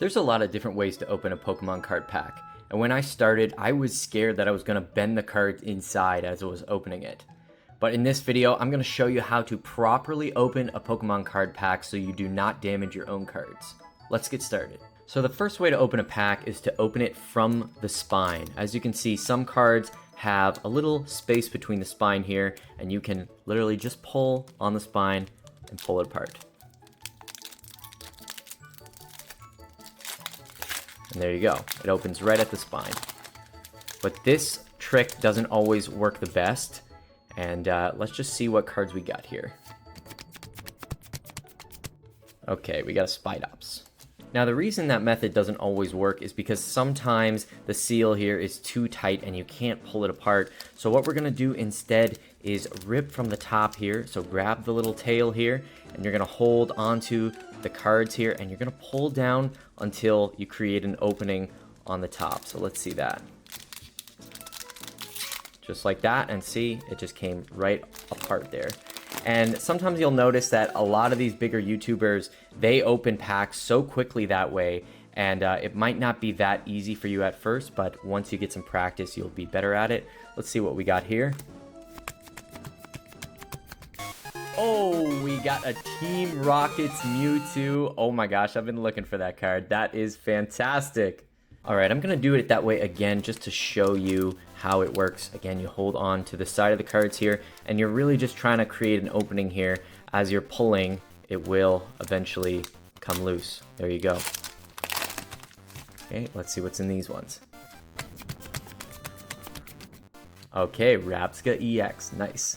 There's a lot of different ways to open a Pokemon card pack, and when I started, I was scared that I was going to bend the cards inside as I was opening it. But in this video, I'm going to show you how to properly open a Pokemon card pack so you do not damage your own cards. Let's get started. So the first way to open a pack is to open it from the spine. As you can see, some cards have a little space between the spine here, and you can literally just pull on the spine and pull it apart. And there you go. It opens right at the spine. But this trick doesn't always work the best. And let's just see what cards we got here. Okay, we got a Spidops. Now the reason that method doesn't always work is because sometimes the seal here is too tight and you can't pull it apart. So what we're going to do instead is rip from the top here. So grab the little tail here and you're going to hold onto the cards here and you're going to pull down until you create an opening on the top. So let's see that. Just like that, and see, it just came right apart there. And sometimes you'll notice that a lot of these bigger YouTubers, they open packs so quickly that way, and it might not be that easy for you at first, but once you get some practice, you'll be better at it. Let's see what we got here. Oh, we got a Team Rocket's Mewtwo. Oh my gosh, I've been looking for that card. That is fantastic. All right, I'm going to do it that way again just to show you how it works. Again, you hold on to the side of the cards here, and you're really just trying to create an opening here. As you're pulling, it will eventually come loose. There you go. Okay, let's see what's in these ones. Okay, Rapska EX. Nice.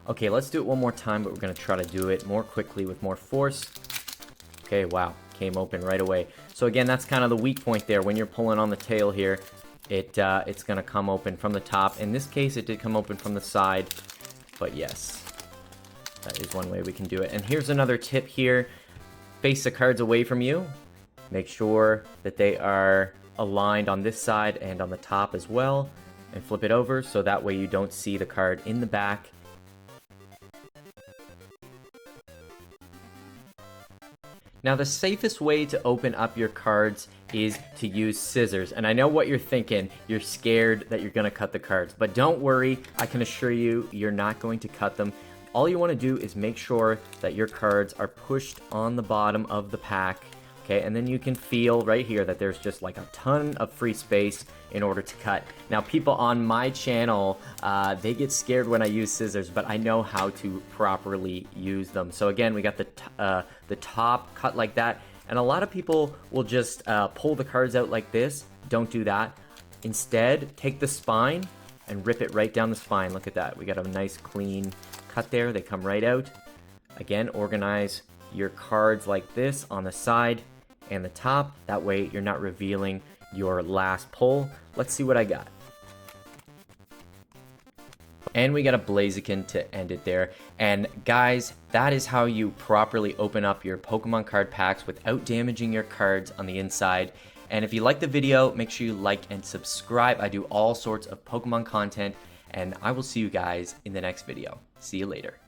Okay, let's do it one more time, but we're going to try to do it more quickly with more force. Okay, wow. Came open right away. So again, that's kind of the weak point there. When you're pulling on the tail here, it's going to come open from the top. In this case, it did come open from the side, but yes, that is one way we can do it. And here's another tip here. Face the cards away from you. Make sure that they are aligned on this side and on the top as well, and flip it over so that way you don't see the card in the back. Now the safest way to open up your cards is to use scissors. And I know what you're thinking, you're scared that you're gonna cut the cards, but don't worry, I can assure you, you're not going to cut them. All you wanna do is make sure that your cards are pushed on the bottom of the pack, okay? And then you can feel right here that there's just like a ton of free space in order to cut. Now people on my channel, they get scared when I use scissors, but I know how to properly use them. So again, we got the top cut like that, and a lot of people will just pull the cards out like this. Don't do that. Instead, take the spine and rip it right down the spine. Look at that. We got a nice clean cut there. They come right out. Again, organize your cards like this on the side and the top. That way you're not revealing your last pull. Let's see what I got. And we got a Blaziken to end it there. And guys, that is how you properly open up your Pokemon card packs without damaging your cards on the inside. And if you like the video, make sure you like and subscribe. I do all sorts of Pokemon content, and I will see you guys in the next video. See you later.